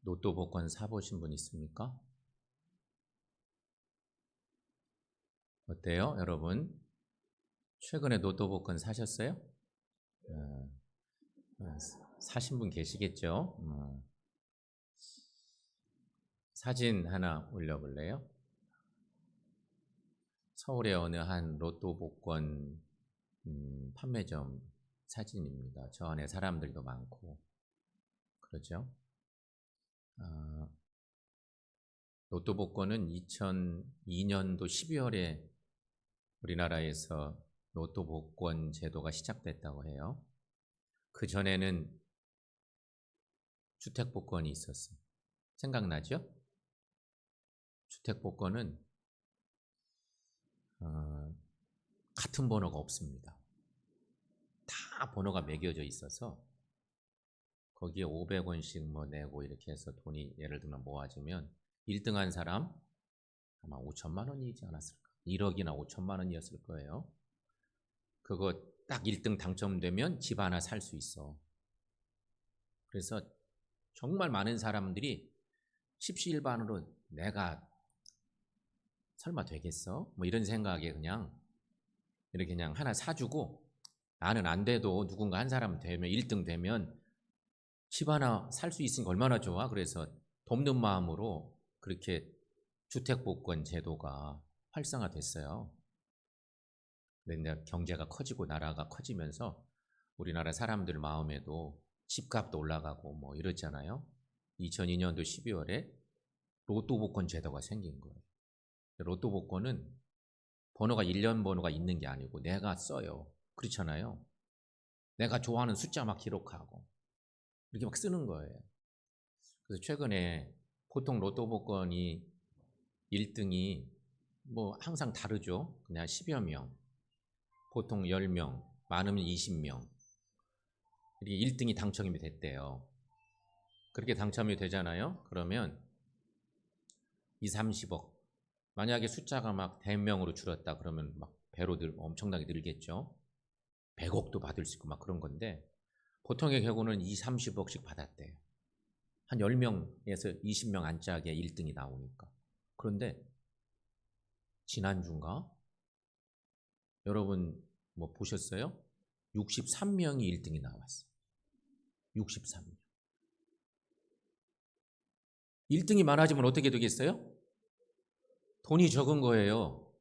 로또 복권 사보신 분 있습니까? 어때요, 여러분? 최근에 로또 복권 사셨어요? 어, 사신 분 계시겠죠? 사진 하나 올려볼래요? 서울의 어느 한 로또 복권 판매점 사진입니다. 저 안에 사람들도 많고 그러죠. 로또 복권은 2002년도 12월에 우리나라에서 로또 복권 제도가 시작됐다고 해요. 그 전에는 주택 복권이 있었어요. 생각나죠? 주택 복권은 같은 번호가 없습니다. 다 번호가 매겨져 있어서 거기에 500원씩 뭐 내고 이렇게 해서 돈이 예를 들면 모아지면 1등한 사람 아마 5천만 원이지 않았을까? 1억이나 5천만 원이었을 거예요. 그거 딱 1등 당첨되면 집 하나 살 수 있어. 그래서 정말 많은 사람들이 십시일반으로 내가 설마 되겠어? 뭐 이런 생각에 그냥 이렇게 그냥 하나 사주고 나는 안 돼도 누군가 한 사람 되면 1등 되면 집 하나 살 수 있으니까 얼마나 좋아. 그래서 돕는 마음으로 그렇게 주택복권 제도가 활성화됐어요. 근데 경제가 커지고 나라가 커지면서 우리나라 사람들 마음에도 집값도 올라가고 뭐 이랬잖아요. 2002년도 12월에 로또 복권 제도가 생긴 거예요. 로또 복권은 번호가 1년 번호가 있는 게 아니고 내가 써요. 그렇잖아요. 내가 좋아하는 숫자 막 기록하고 이렇게 막 쓰는 거예요. 그래서 최근에 보통 로또 복권이 1등이 뭐 항상 다르죠. 그냥 10여 명, 보통 10명, 많으면 20명. 이렇게 1등이 당첨이 됐대요. 그렇게 당첨이 되잖아요. 그러면 2, 30억. 만약에 숫자가 막 대명으로 줄었다 그러면 막 배로 엄청나게 늘겠죠. 100억도 받을 수 있고 막 그런 건데 보통의 경우는 2, 30억씩 받았대요. 한 10명에서 20명 안짝에 1등이 나오니까. 그런데 지난주인가? 여러분 뭐 보셨어요? 63명이 1등이 나왔어요. 63명. 1등이 많아지면 어떻게 되겠어요? 돈이 적은 거예요.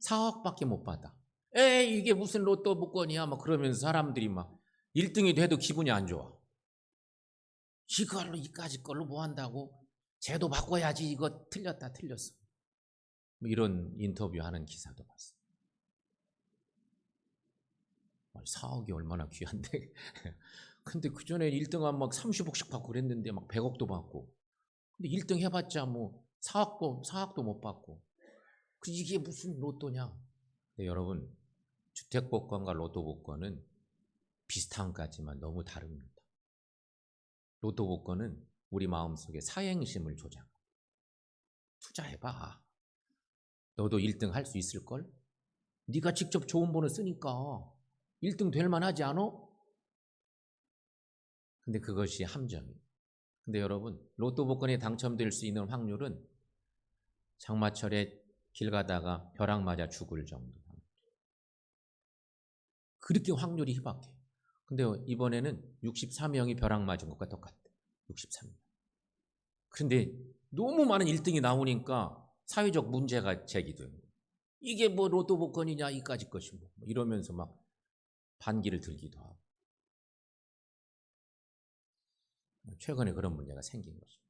4억밖에 못 받아. 에이 이게 무슨 로또 복권이야 막 그러면서 사람들이 막 1등이 돼도 기분이 안 좋아. 이걸로 이까지 걸로 뭐 한다고? 제도 바꿔야지. 이거 틀렸다 틀렸어. 뭐 이런 인터뷰하는 기사도 봤어요. 4억이 얼마나 귀한데. 근데 그 전에 1등한 막 30억씩 받고 그랬는데 막 100억도 받고. 근데 1등 해봤자 뭐 4억도 못 받고. 그 이게 무슨 로또냐? 네, 여러분 주택 복권과 로또 복권은 비슷한 것까지만 너무 다릅니다. 로또 복권은 우리 마음속에 사행심을 조장. 투자해봐. 너도 1등 할 수 있을걸? 네가 직접 좋은 번호 쓰니까 1등 될 만하지 않아? 근데 그것이 함정이에요. 근데 여러분 로또 복권에 당첨될 수 있는 확률은 장마철에 길 가다가 벼락 맞아 죽을 정도. 그렇게 확률이 희박해요. 근데 이번에는 64명이 벼락 맞은 것과 똑같아. 63명. 그런데 너무 많은 1등이 나오니까 사회적 문제가 제기돼요. 이게 뭐 로또 복권이냐 이까짓 것이 뭐 이러면서 막 반기를 들기도 하고. 최근에 그런 문제가 생긴 거죠.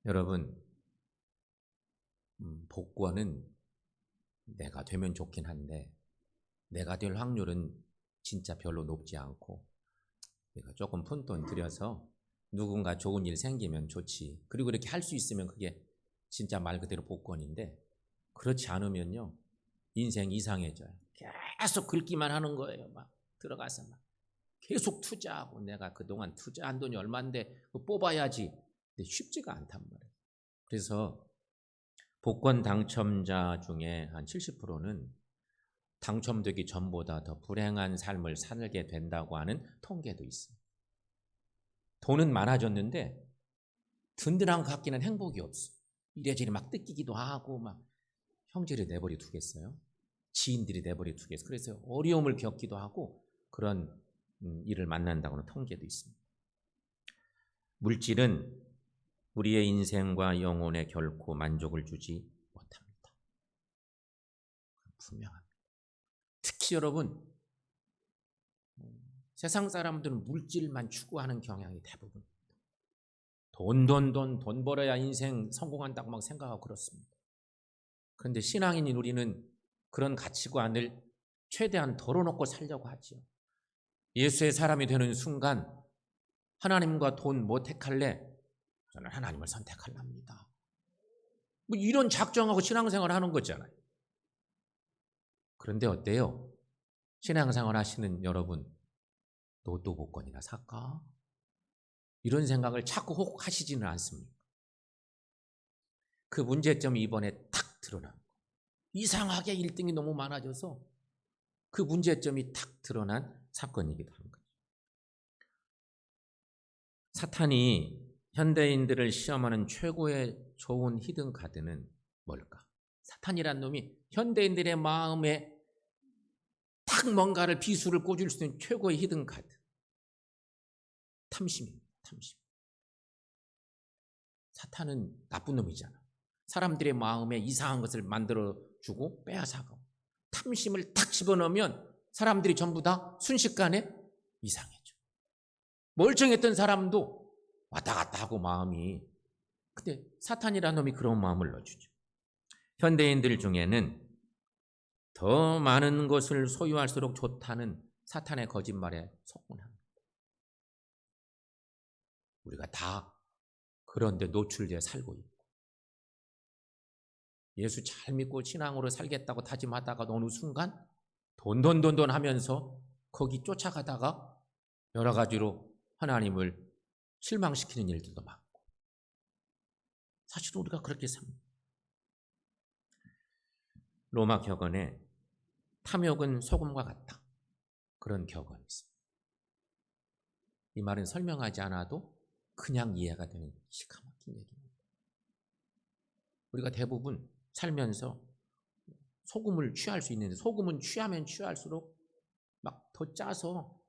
여러분 복권은 내가 되면 좋긴 한데 내가 될 확률은 진짜 별로 높지 않고 내가 조금 푼돈 들여서 누군가 좋은 일 생기면 좋지. 그리고 이렇게 할 수 있으면 그게 진짜 말 그대로 복권인데 그렇지 않으면요 인생 이상해져요. 계속 긁기만 하는 거예요. 막 들어가서 막 계속 투자하고 내가 그동안 투자한 돈이 얼마인데 그거 뽑아야지. 근데 쉽지가 않단 말이에요. 그래서 복권 당첨자 중에 한 70%는 당첨되기 전보다 더 불행한 삶을 살게 된다고 하는 통계도 있어요. 돈은 많아졌는데 든든한 것 같기는 행복이 없어. 이래저래 막 뜯기기도 하고 막 형제를 내버려 두겠어요. 지인들이 내버려 두겠어요. 그래서 어려움을 겪기도 하고 그런 일을 만난다고는 통계도 있습니다. 물질은 우리의 인생과 영혼에 결코 만족을 주지 못합니다. 분명합니다. 특히 여러분, 세상 사람들은 물질만 추구하는 경향이 대부분. 돈 벌어야 인생 성공한다고 막 생각하고 그렇습니다. 그런데 신앙인인 우리는 그런 가치관을 최대한 덜어놓고 살려고 하죠. 예수의 사람이 되는 순간 하나님과 돈 뭐 택할래? 저는 하나님을 선택할랍니다. 뭐 이런 작정하고 신앙생활 하는 거잖아요. 그런데 어때요? 신앙생활 하시는 여러분, 로또 복권이나 살까? 이런 생각을 자꾸 혹 하시지는 않습니까? 그 문제점이 이번에 탁 드러난 거예요. 이상하게 1등이 너무 많아져서 그 문제점이 탁 드러난 사건이기도 한 거죠. 사탄이 현대인들을 시험하는 최고의 좋은 히든 카드는 뭘까? 사탄이란 놈이 현대인들의 마음에 딱 뭔가를 비수를 꽂을 수 있는 최고의 히든 카드. 탐심입니다. 탐심. 사탄은 나쁜 놈이잖아. 사람들의 마음에 이상한 것을 만들어주고 빼앗아가고 탐심을 탁 집어넣으면 사람들이 전부 다 순식간에 이상해져. 멀쩡했던 사람도 왔다 갔다 하고 마음이. 근데 사탄이라는 놈이 그런 마음을 넣어주죠. 현대인들 중에는 더 많은 것을 소유할수록 좋다는 사탄의 거짓말에 속곤 합니다. 우리가 다 그런데 노출되어 살고 있고 예수 잘 믿고 신앙으로 살겠다고 다짐하다가 어느 순간 돈 하면서 거기 쫓아가다가 여러 가지로 하나님을 실망시키는 일들도 많고 사실 우리가 그렇게 삽니다. 로마 격언에 탐욕은 소금과 같다. 그런 격언이 있습니다. 이 말은 설명하지 않아도 그냥 이해가 되는 기가 막힌 얘기입니다. 우리가 대부분 살면서 소금을 취할 수 있는데 소금은 취하면 취할수록 막 더 짜서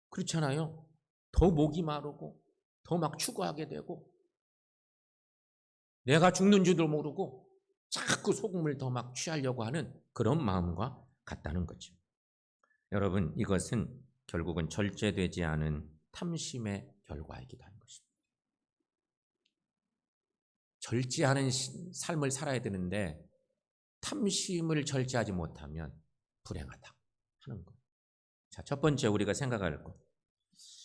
그렇잖아요. 더 목이 마르고 더 막 추구하게 되고 내가 죽는 줄도 모르고 자꾸 소금을 더 막 취하려고 하는 그런 마음과 같다는 거죠. 여러분, 이것은 결국은 절제되지 않은 탐심의 결과이기도 한 것입니다. 절제하는 삶을 살아야 되는데 탐심을 절제하지 못하면 불행하다 하는 것. 자, 첫 번째 우리가 생각할 것.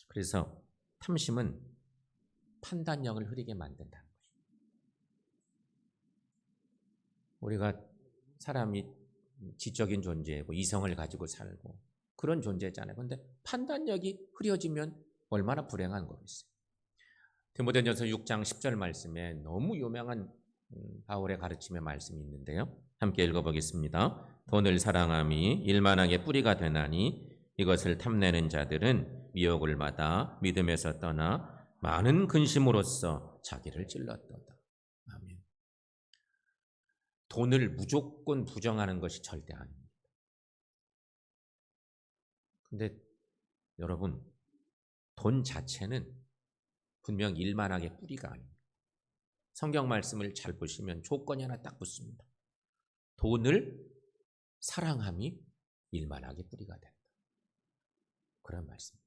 그래서 탐심은 판단력을 흐리게 만든다는 것입니다. 우리가 사람이 지적인 존재고 이성을 가지고 살고 그런 존재잖아요. 그런데 판단력이 흐려지면 얼마나 불행한 거겠어요. 디모데전서 6장 10절 말씀에 너무 유명한 바울의 가르침의 말씀이 있는데요. 함께 읽어보겠습니다. 돈을 사랑함이 일만하게 뿌리가 되나니 이것을 탐내는 자들은 미혹을 받아 믿음에서 떠나 많은 근심으로써 자기를 찔렀도다. 아멘. 돈을 무조건 부정하는 것이 절대 아닙니다. 근데 여러분, 돈 자체는 분명 일만하게 뿌리가 아닙니다. 성경 말씀을 잘 보시면 조건이 하나 딱 붙습니다. 돈을 사랑함이 일만하게 뿌리가 된다. 그런 말씀.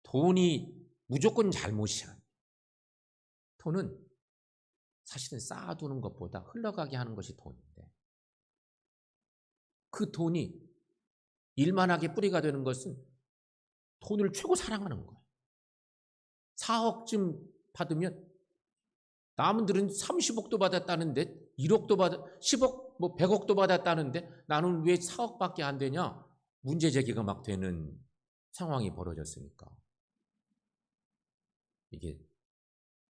돈이 무조건 잘못이 아니에요. 돈은 사실은 쌓아두는 것보다 흘러가게 하는 것이 돈인데 그 돈이 일만하게 뿌리가 되는 것은 돈을 최고 사랑하는 거예요. 4억쯤 받으면 남들은 30억도 받았다는데 1억도 10억, 뭐 100억도 받았다는데 나는 왜 4억밖에 안 되냐? 문제 제기가 막 되는 상황이 벌어졌으니까. 이게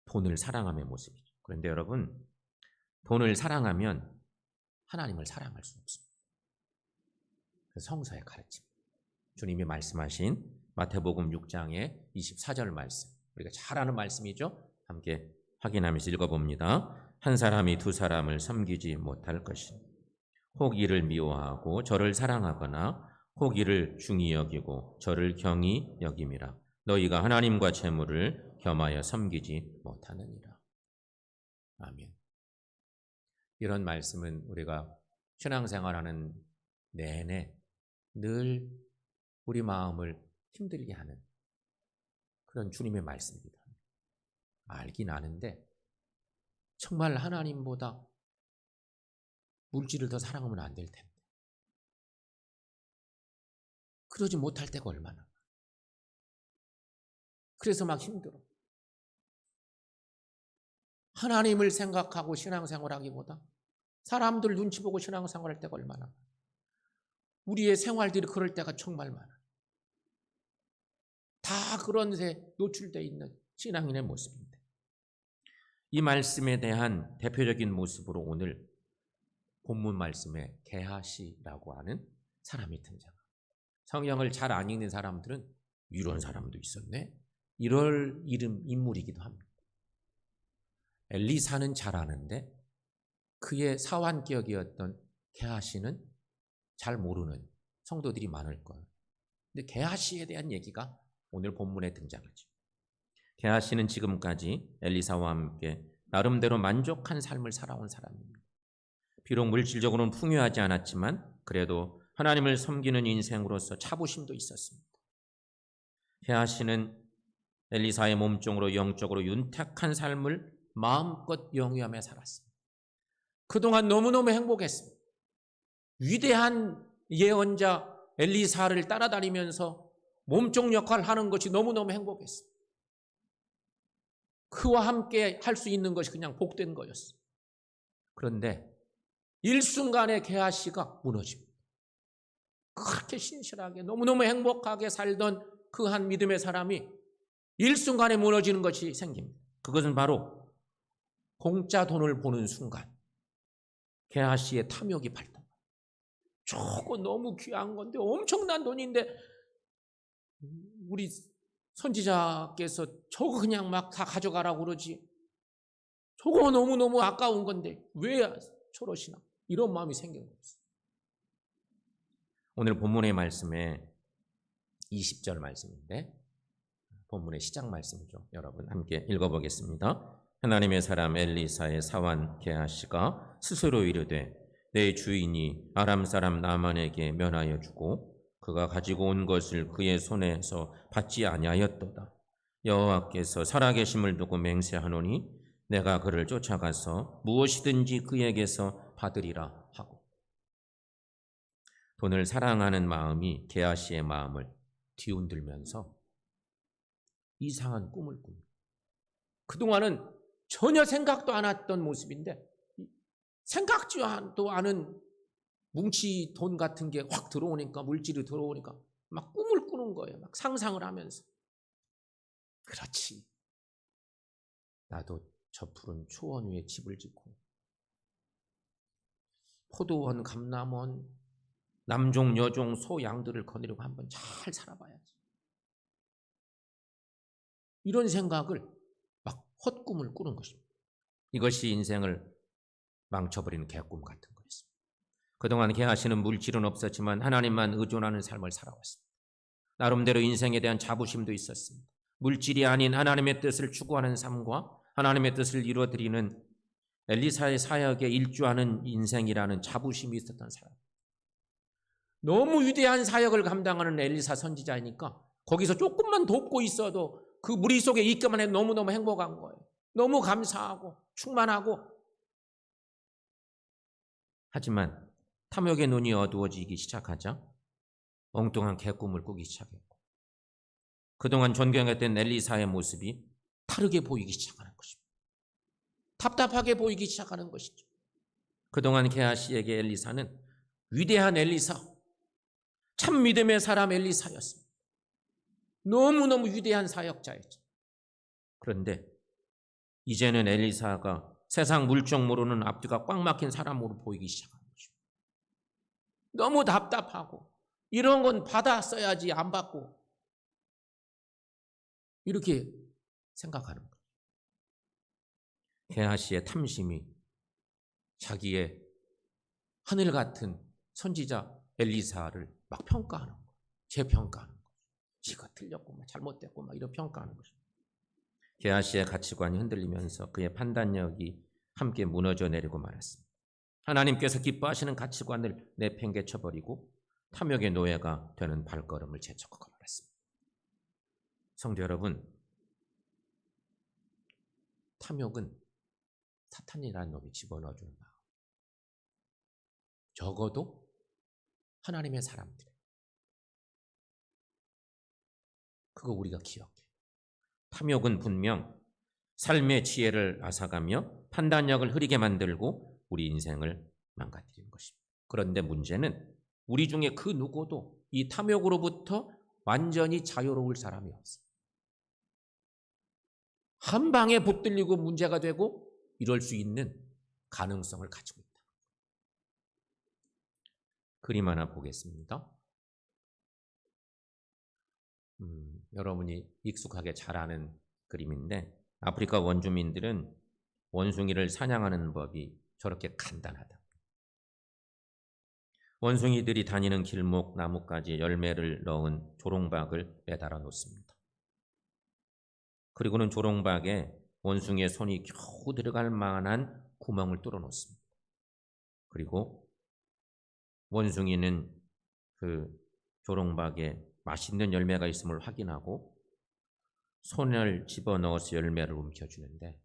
돈을 사랑함의 모습이죠. 그런데 여러분, 돈을 사랑하면 하나님을 사랑할 수 없습니다. 성서의 가르침. 주님이 말씀하신 마태복음 6장의 24절 말씀. 우리가 잘 아는 말씀이죠. 함께 확인하면서 읽어봅니다. 한 사람이 두 사람을 섬기지 못할 것이니 혹 이를 미워하고 저를 사랑하거나 혹 이를 중히 여기고 저를 경히 여김이라. 너희가 하나님과 재물을 겸하여 섬기지 못하느니라. 아멘. 이런 말씀은 우리가 신앙생활하는 내내 늘 우리 마음을 힘들게 하는 그런 주님의 말씀입니다. 알긴 아는데 정말 하나님보다 물질을 더 사랑하면 안 될 텐데 그러지 못할 때가 얼마나. 그래서 막 힘들어. 하나님을 생각하고 신앙생활하기보다 사람들 눈치 보고 신앙생활할 때가 얼마나. 우리의 생활들이 그럴 때가 정말 많아. 다 그런 데 노출되어 있는 신앙인의 모습인데 이 말씀에 대한 대표적인 모습으로 오늘 본문 말씀에 게하시라고 하는 사람이 등장합니다. 성경을 잘 안 읽는 사람들은 이런 사람도 있었네? 이럴 인물이기도 합니다. 엘리사는 잘 아는데 그의 사환격이었던 게하시는 잘 모르는 성도들이 많을 거예요. 근데 게하시에 대한 얘기가 오늘 본문에 등장하죠. 게하시는 지금까지 엘리사와 함께 나름대로 만족한 삶을 살아온 사람입니다. 비록 물질적으로는 풍요하지 않았지만 그래도 하나님을 섬기는 인생으로서 자부심도 있었습니다. 게하시는 엘리사의 몸종으로 영적으로 윤택한 삶을 마음껏 영위하며 살았습니다. 그동안 너무너무 행복했습니다. 위대한 예언자 엘리사를 따라다니면서 몸종 역할을 하는 것이 너무너무 행복했습니다. 그와 함께 할 수 있는 것이 그냥 복된 거였어요. 그런데 일순간에 게하시가 무너집니다. 그렇게 신실하게 너무너무 행복하게 살던 그 한 믿음의 사람이 일순간에 무너지는 것이 생깁니다. 그것은 바로 공짜 돈을 보는 순간 게하시의 탐욕이 발동. 저거 너무 귀한 건데 엄청난 돈인데 우리 선지자께서 저거 그냥 막 다 가져가라고 그러지. 저거 너무너무 아까운 건데 왜 저러시나. 이런 마음이 생긴 거였어요. 오늘 본문의 말씀에 20절 말씀인데 본문의 시작 말씀이죠. 여러분 함께 읽어보겠습니다. 하나님의 사람 엘리사의 사환 게하시가 스스로 이르되 내 주인이 아람 사람 나만에게 면하여 주고 그가 가지고 온 것을 그의 손에서 받지 아니하였도다. 여호와께서 살아계심을 두고 맹세하노니 내가 그를 쫓아가서 무엇이든지 그에게서 받으리라 하고. 돈을 사랑하는 마음이 게하시의 마음을 뒤흔들면서 이상한 꿈을 꿉니다. 그동안은 전혀 생각도 안 했던 모습인데 생각지도 않은 뭉치 돈 같은 게 확 들어오니까 물질이 들어오니까 막 꿈을 꾸는 거예요. 막 상상을 하면서. 그렇지. 나도 저 푸른 초원 위에 집을 짓고 포도원, 감남원, 남종, 여종, 소, 양들을 거느리고 한번 잘 살아봐야지. 이런 생각을 막 헛꿈을 꾸는 것입니다. 이것이 인생을 망쳐버리는 개꿈 같은 거였습니다. 그동안 게하시는 물질은 없었지만 하나님만 의존하는 삶을 살아왔습니다. 나름대로 인생에 대한 자부심도 있었습니다. 물질이 아닌 하나님의 뜻을 추구하는 삶과 하나님의 뜻을 이루어드리는 엘리사의 사역에 일조하는 인생이라는 자부심이 있었던 사람. 너무 위대한 사역을 감당하는 엘리사 선지자이니까 거기서 조금만 돕고 있어도 그 무리 속에 있기만 해도 너무너무 행복한 거예요. 너무 감사하고 충만하고. 하지만 탐욕의 눈이 어두워지기 시작하자 엉뚱한 개꿈을 꾸기 시작했고 그동안 존경했던 엘리사의 모습이 다르게 보이기 시작하는 것입니다. 답답하게 보이기 시작하는 것이죠. 그동안 게하시에게 엘리사는 위대한 엘리사, 참 믿음의 사람 엘리사였습니다. 너무너무 위대한 사역자였죠. 그런데 이제는 엘리사가 세상 물정 모르는 앞뒤가 꽉 막힌 사람으로 보이기 시작하는 것입니다. 너무 답답하고 이런 건 받았어야지 안 받고 이렇게 생각하는 거예요. 게하시의 탐심이 자기의 하늘 같은 선지자 엘리사를 막 평가하는 거예요. 재평가하는 거예요. 지가 틀렸고 막 잘못됐고 막 이런 평가하는 거죠. 게하시의 가치관이 흔들리면서 그의 판단력이 함께 무너져 내리고 말았습니다. 하나님께서 기뻐하시는 가치관을 내팽개쳐버리고 탐욕의 노예가 되는 발걸음을 재촉하고 말았습니다. 성도 여러분, 탐욕은 사탄이라는 놈이 집어넣어주는 마음. 적어도 하나님의 사람들. 그거 우리가 기억해. 탐욕은 분명 삶의 지혜를 앗아가며 판단력을 흐리게 만들고 우리 인생을 망가뜨리는 것입니다. 그런데 문제는 우리 중에 그 누구도 이 탐욕으로부터 완전히 자유로울 사람이 없어요. 한 방에 붙들리고 문제가 되고 이럴 수 있는 가능성을 가지고 있다. 그림 하나 보겠습니다. 여러분이 익숙하게 잘 아는 그림인데 아프리카 원주민들은 원숭이를 사냥하는 법이 저렇게 간단하다. 원숭이들이 다니는 길목 나뭇가지에 열매를 넣은 조롱박을 매달아 놓습니다. 그리고는 조롱박에 원숭이의 손이 겨우 들어갈 만한 구멍을 뚫어 놓습니다. 그리고 원숭이는 그 조롱박에 맛있는 열매가 있음을 확인하고 손을 집어넣어서 열매를 움켜주는데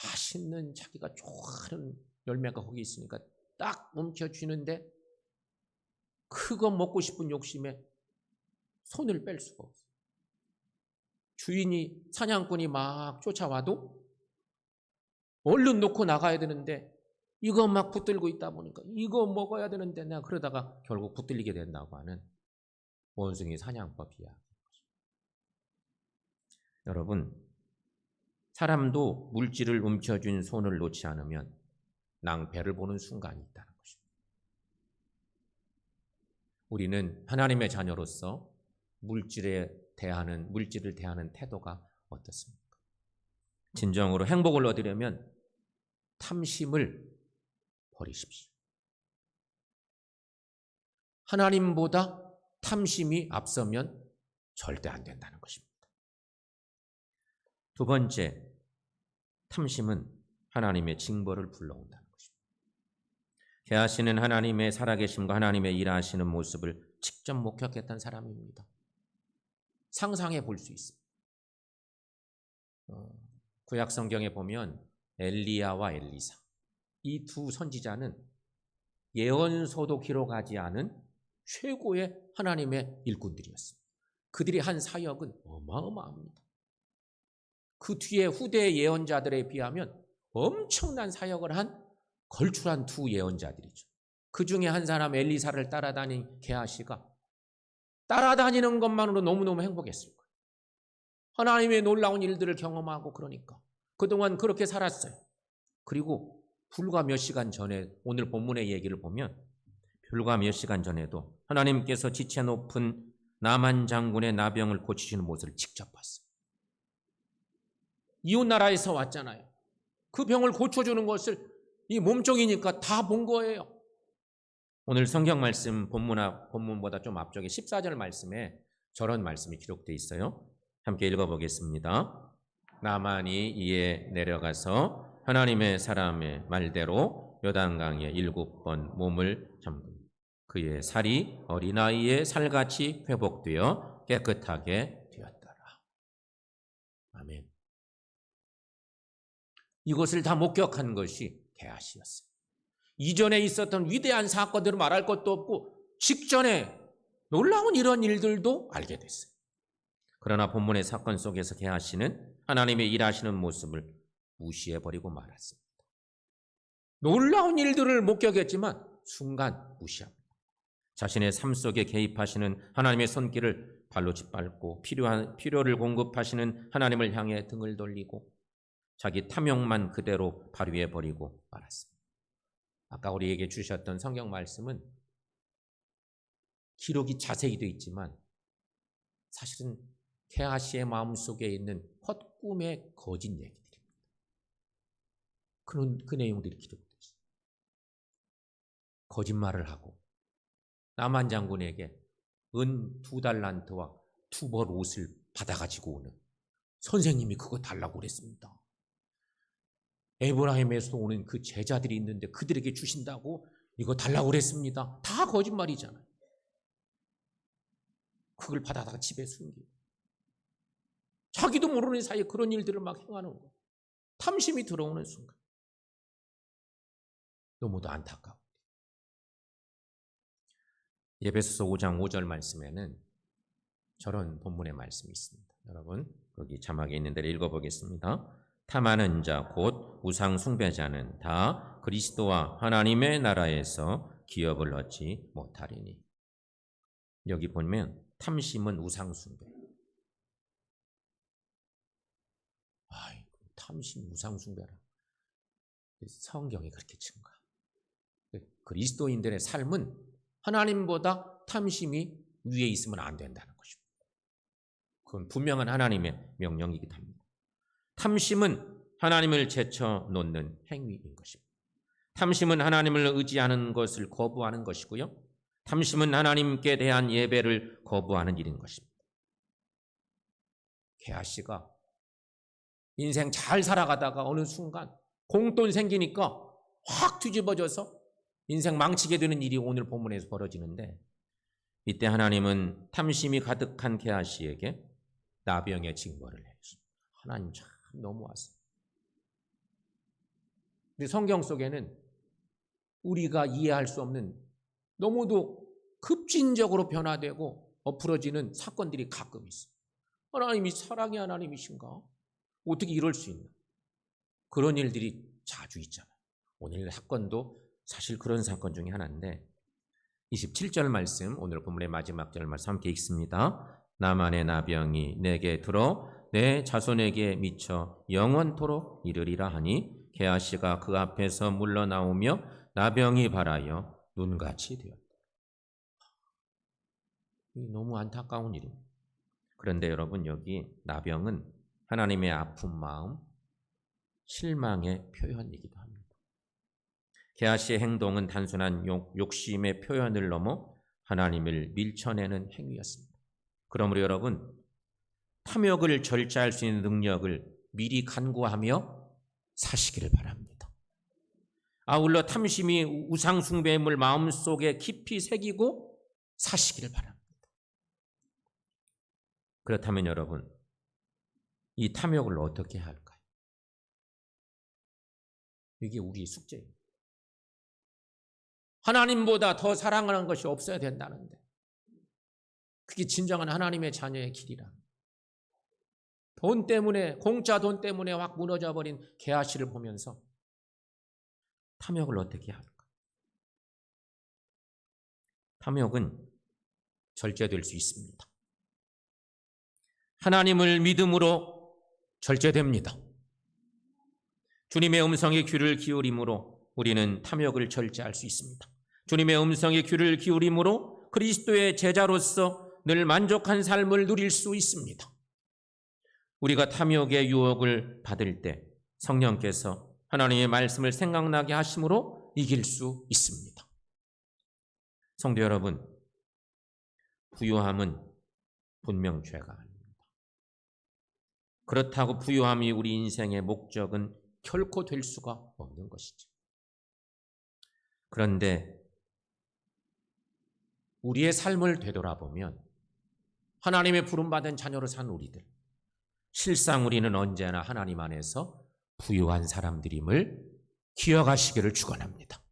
맛있는 자기가 좋아하는 열매가 거기 있으니까 딱 움켜쥐는데 그거 먹고 싶은 욕심에 손을 뺄 수가 없어요. 주인이 사냥꾼이 막 쫓아와도 얼른 놓고 나가야 되는데 이거 막 붙들고 있다 보니까 이거 먹어야 되는데 내가 그러다가 결국 붙들리게 된다고 하는 원숭이 사냥법이야. 여러분, 사람도 물질을 움켜쥔 손을 놓지 않으면 낭패를 보는 순간이 있다는 것입니다. 우리는 하나님의 자녀로서 물질을 대하는 태도가 어떻습니까? 진정으로 행복을 얻으려면 탐심을 버리십시오. 하나님보다 탐심이 앞서면 절대 안 된다는 것입니다. 두 번째, 탐심은 하나님의 징벌을 불러온다는 것입니다. 게하시는 하나님의 살아계심과 하나님의 일하시는 모습을 직접 목격했던 사람입니다. 상상해 볼 수 있습니다. 구약 성경에 보면 엘리야와 엘리사, 이 두 선지자는 예언서도 기록하지 않은 최고의 하나님의 일꾼들이었습니다. 그들이 한 사역은 어마어마합니다. 그 뒤에 후대 예언자들에 비하면 엄청난 사역을 한 걸출한 두 예언자들이죠. 그 중에 한 사람 엘리사를 따라다닌 게하시가 따라다니는 것만으로 너무너무 행복했을 거예요. 하나님의 놀라운 일들을 경험하고 그러니까 그동안 그렇게 살았어요. 그리고 불과 몇 시간 전에 오늘 본문의 얘기를 보면 불과 몇 시간 전에도 하나님께서 지체 높은 나만 장군의 나병을 고치시는 모습을 직접 봤어요. 이웃 나라에서 왔잖아요. 그 병을 고쳐주는 것을 이 몸종이니까 다 본 거예요. 오늘 성경 말씀 본문보다 좀 앞쪽에 14절 말씀에 저런 말씀이 기록되어 있어요. 함께 읽어보겠습니다. 나만이 이에 내려가서 하나님의 사람의 말대로 요단강에 7번 몸을 잠근 그의 살이 어린아이의 살같이 회복되어 깨끗하게 되었더라. 아멘. 이것을 다 목격한 것이 게하시였어요. 이전에 있었던 위대한 사건들을 말할 것도 없고 직전에 놀라운 이런 일들도 알게 됐어요. 그러나 본문의 사건 속에서 게하시는 하나님의 일하시는 모습을 무시해버리고 말았습니다. 놀라운 일들을 목격했지만 순간 무시합니다. 자신의 삶 속에 개입하시는 하나님의 손길을 발로 짓밟고 필요를 공급하시는 하나님을 향해 등을 돌리고 자기 탐욕만 그대로 발휘해버리고 말았습니다. 아까 우리에게 주셨던 성경 말씀은 기록이 자세히 되어 있지만 사실은 게하시의 마음속에 있는 헛꿈의 거짓 얘기들입니다. 그 내용들이 기록되어 있어요. 거짓말을 하고 나만 장군에게 은 2달란트와 2벌 옷을 받아가지고 오는, 선생님이 그거 달라고 그랬습니다. 에브라임에서 오는 그 제자들이 있는데 그들에게 주신다고 이거 달라고 그랬습니다. 다 거짓말이잖아요. 그걸 받아다가 집에 숨기고 자기도 모르는 사이에 그런 일들을 막 행하는 거예요. 탐심이 들어오는 순간 너무도 안타까워. 에베소서 5장 5절 말씀에는 저런 본문의 말씀이 있습니다. 여러분 거기 자막에 있는 대로 읽어보겠습니다. 탐하는 자 곧 우상 숭배자는 다 그리스도와 하나님의 나라에서 기업을 얻지 못하리니. 여기 보면 탐심은 우상 숭배. 탐심 우상 숭배라. 성경이 그렇게 증가. 그리스도인들의 삶은 하나님보다 탐심이 위에 있으면 안 된다는 것입니다. 그건 분명한 하나님의 명령이기도 합니다. 탐심은 하나님을 제쳐놓는 행위인 것입니다. 탐심은 하나님을 의지하는 것을 거부하는 것이고요. 탐심은 하나님께 대한 예배를 거부하는 일인 것입니다. 게하시가 인생 잘 살아가다가 어느 순간 공돈 생기니까 확 뒤집어져서 인생 망치게 되는 일이 오늘 본문에서 벌어지는데, 이때 하나님은 탐심이 가득한 게하시에게 나병의 징벌을 해주십니다. 하나님 참 너무하세요. 근데 성경 속에는 우리가 이해할 수 없는 너무도 급진적으로 변화되고 엎으러지는 사건들이 가끔 있어요. 하나님이 사랑의 하나님이신가? 어떻게 이럴 수 있나? 그런 일들이 자주 있잖아요. 오늘 사건도 사실 그런 사건 중에 하나인데, 27절 말씀, 오늘 본문의 마지막 절 말씀 함께 읽습니다. 나만의 나병이 내게 들어 내 자손에게 미쳐 영원토록 이르리라 하니 게하시가 그 앞에서 물러나오며 나병이 발하여 눈같이 되었다. 너무 안타까운 일입니다. 그런데 여러분, 여기 나병은 하나님의 아픈 마음, 실망의 표현이기도 합니다. 게하시의 행동은 단순한 욕심의 표현을 넘어 하나님을 밀쳐내는 행위였습니다. 그러므로 여러분, 탐욕을 절제할 수 있는 능력을 미리 간구하며 사시기를 바랍니다. 아울러 탐심이 우상 숭배임을 마음속에 깊이 새기고 사시기를 바랍니다. 그렇다면 여러분, 이 탐욕을 어떻게 할까요? 이게 우리의 숙제입니다. 하나님보다 더 사랑하는 것이 없어야 된다는데, 그게 진정한 하나님의 자녀의 길이라. 돈 때문에, 공짜 돈 때문에 확 무너져 버린 게하시를 보면서 탐욕을 어떻게 할까? 탐욕은 절제될 수 있습니다. 하나님을 믿음으로 절제됩니다. 주님의 음성에 귀를 기울임으로 우리는 탐욕을 절제할 수 있습니다. 주님의 음성에 귀를 기울임으로 그리스도의 제자로서 늘 만족한 삶을 누릴 수 있습니다. 우리가 탐욕의 유혹을 받을 때 성령께서 하나님의 말씀을 생각나게 하심으로 이길 수 있습니다. 성도 여러분, 부유함은 분명 죄가 아닙니다. 그렇다고 부유함이 우리 인생의 목적은 결코 될 수가 없는 것이죠. 그런데 우리의 삶을 되돌아보면 하나님의 부름받은 자녀로 산 우리들, 실상 우리는 언제나 하나님 안에서 부유한 사람들임을 기억하시기를 축원합니다.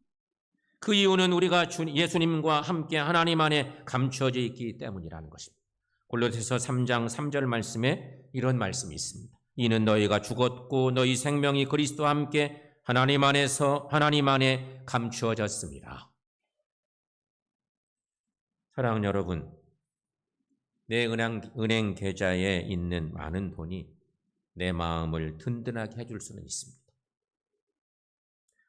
그 이유는 우리가 예수님과 함께 하나님 안에 감추어져 있기 때문이라는 것입니다. 골로새서 3장 3절 말씀에 이런 말씀이 있습니다. 이는 너희가 죽었고 너희 생명이 그리스도와 함께 하나님 안에서 하나님 안에 감추어졌습니다. 사랑하는 여러분, 내 은행 계좌에 있는 많은 돈이 내 마음을 든든하게 해줄 수는 있습니다.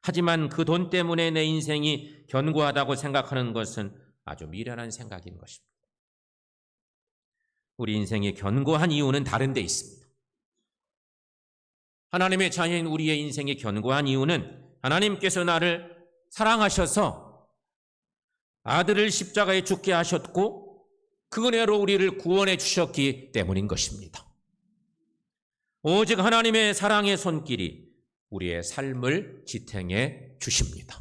하지만 그 돈 때문에 내 인생이 견고하다고 생각하는 것은 아주 미련한 생각인 것입니다. 우리 인생이 견고한 이유는 다른 데 있습니다. 하나님의 자녀인 우리의 인생이 견고한 이유는 하나님께서 나를 사랑하셔서 아들을 십자가에 죽게 하셨고 그 은혜로 우리를 구원해 주셨기 때문인 것입니다. 오직 하나님의 사랑의 손길이 우리의 삶을 지탱해 주십니다.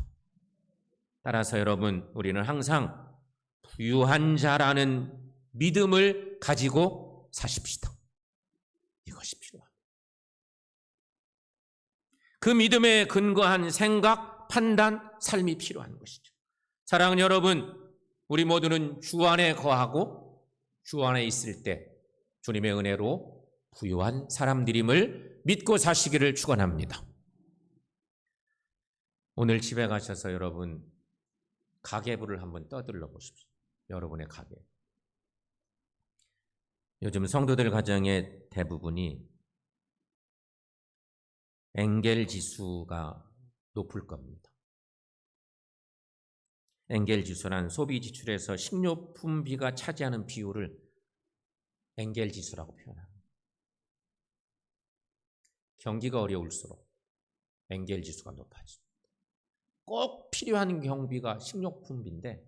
따라서 여러분, 우리는 항상 부유한 자라는 믿음을 가지고 사십시다. 이것이 필요합니다. 그 믿음에 근거한 생각, 판단, 삶이 필요한 것이죠. 사랑하는 여러분, 우리 모두는 주 안에 거하고 주 안에 있을 때 주님의 은혜로 부유한 사람들임을 믿고 사시기를 축원합니다. 오늘 집에 가셔서 여러분 가계부를 한번 떠들러 보십시오. 여러분의 가계. 요즘 성도들 가정의 대부분이 엔겔 지수가 높을 겁니다. 엔겔 지수란 소비 지출에서 식료품비가 차지하는 비율을 엔겔 지수라고 표현합니다. 경기가 어려울수록 엔겔 지수가 높아집니다. 꼭 필요한 경비가 식료품비인데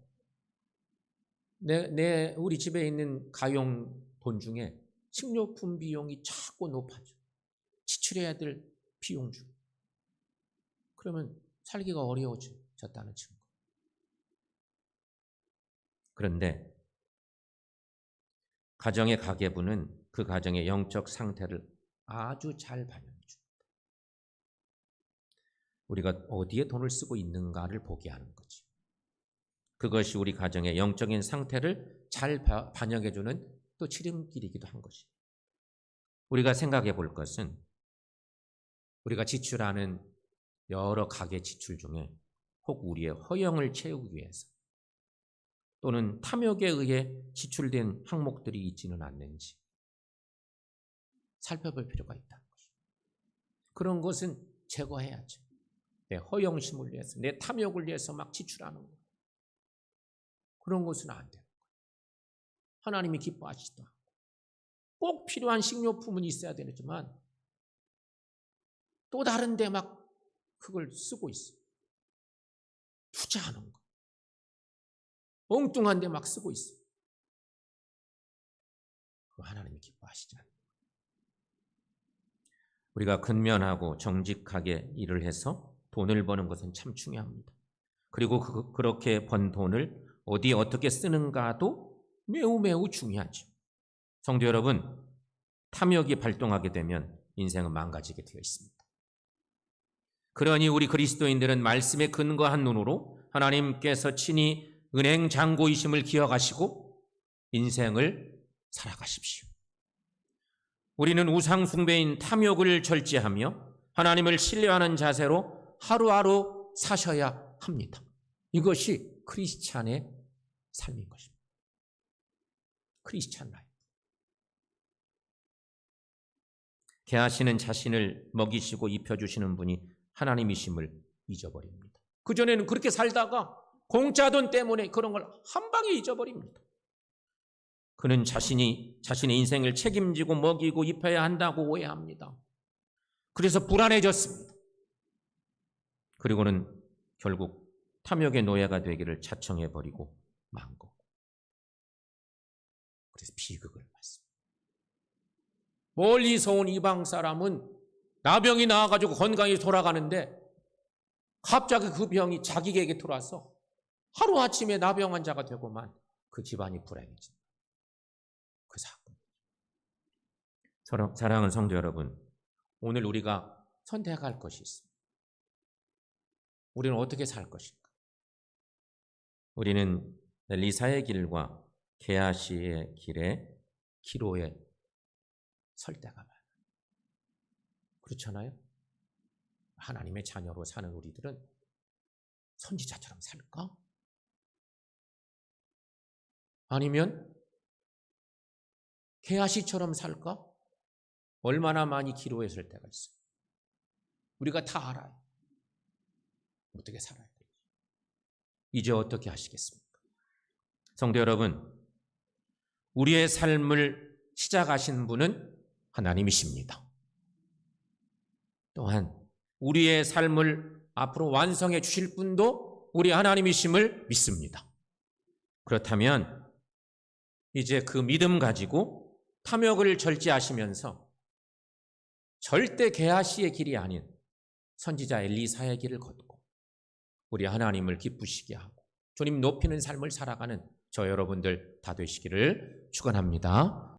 우리 집에 있는 가용 돈 중에 식료품 비용이 자꾸 높아져. 지출해야 될 비용 중. 그러면 살기가 어려워졌다는 증거. 그런데 가정의 가계부는 그 가정의 영적 상태를 아주 잘 반영해 줍니다. 우리가 어디에 돈을 쓰고 있는가를 보게 하는 거죠. 그것이 우리 가정의 영적인 상태를 잘 반영해 주는 또 지름길이기도 한 것입니다. 우리가 생각해 볼 것은 우리가 지출하는 여러 가계 지출 중에 혹 우리의 허영을 채우기 위해서 또는 탐욕에 의해 지출된 항목들이 있지는 않는지 살펴볼 필요가 있다는 것입니다. 그런 것은 제거해야죠. 내 허영심을 위해서, 내 탐욕을 위해서 막 지출하는 것. 그런 것은 안 돼요. 하나님이 기뻐하시지도 않고 꼭 필요한 식료품은 있어야 되지만 또 다른 데 막 그걸 쓰고 있어요. 투자하는 거. 엉뚱한 데 막 쓰고 있어요. 하나님이 기뻐하시지 않아요. 우리가 근면하고 정직하게 일을 해서 돈을 버는 것은 참 중요합니다. 그리고 그렇게 번 돈을 어디에 어떻게 쓰는가도 매우 매우 중요하죠. 성도 여러분, 탐욕이 발동하게 되면 인생은 망가지게 되어 있습니다. 그러니 우리 그리스도인들은 말씀에 근거한 눈으로 하나님께서 친히 은행 장고이심을 기억하시고 인생을 살아가십시오. 우리는 우상 숭배인 탐욕을 절제하며 하나님을 신뢰하는 자세로 하루하루 사셔야 합니다. 이것이 크리스찬의 삶인 것입니다. 크리스찬 라이프. 개하시는 자신을 먹이시고 입혀주시는 분이 하나님이심을 잊어버립니다. 그전에는 그렇게 살다가 공짜 돈 때문에 그런 걸 한 방에 잊어버립니다. 그는 자신의 인생을 책임지고 먹이고 입혀야 한다고 오해합니다. 그래서 불안해졌습니다. 그리고는 결국 탐욕의 노예가 되기를 자청해버리고 만 거고. 그래서 비극을 맞습니다. 멀리서 온 이방 사람은 나병이 나와가지고 건강히 돌아가는데 갑자기 그 병이 자기에게 들어와서 하루아침에 나병 환자가 되고만 그 집안이 불행해진다. 그 사건. 사랑하는 성도 여러분, 오늘 우리가 선택할 것이 있습니다. 우리는 어떻게 살 것인가? 우리는 리사의 길과 게하시의 길에 기로에 설 때가 많아요. 그렇잖아요? 하나님의 자녀로 사는 우리들은 선지자처럼 살까? 아니면 게하시처럼 살까? 얼마나 많이 기로에 설 때가 있어요. 우리가 다 알아요. 어떻게 살아야 될지. 이제 어떻게 하시겠습니까? 성도 여러분, 우리의 삶을 시작하신 분은 하나님이십니다. 또한 우리의 삶을 앞으로 완성해 주실 분도 우리 하나님이심을 믿습니다. 그렇다면 이제 그 믿음 가지고 탐욕을 절제하시면서 절대 게하시의 길이 아닌 선지자 엘리사의 길을 걷고 우리 하나님을 기쁘시게 하고 주님 높이는 삶을 살아가는 저 여러분들 다 되시기를 축원합니다.